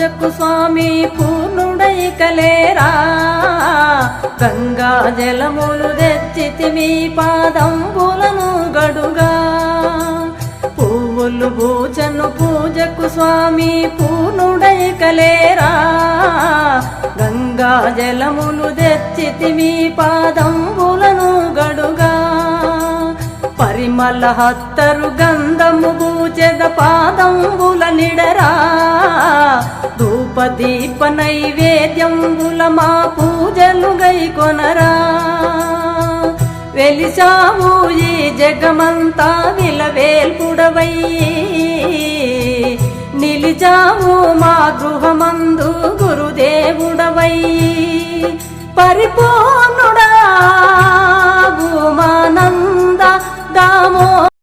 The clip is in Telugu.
పూజకు స్వామి పూర్ణుడై కలేరా గంగా జలములు తెచ్చితి మీ పాదంబులను గడుగా పువ్వులు పూజను పూజకు స్వామి పూర్ణుడై కలేరా గంగా జలములు తెచ్చితి మీ పాదంబులను గడుగా పరిమళ హత్తరు గంధము పూజద పాదంబుల నిడరా ధూప దీప నైవేద్యంబుల మా పూజలు గైకొనరా వెలిసావు ఈ జగమంతా విలవేల్పుడవై నిలిచావు మా గృహమందు గురుదేవుడవై పరిపూర్ణుడా భూమానంద దామో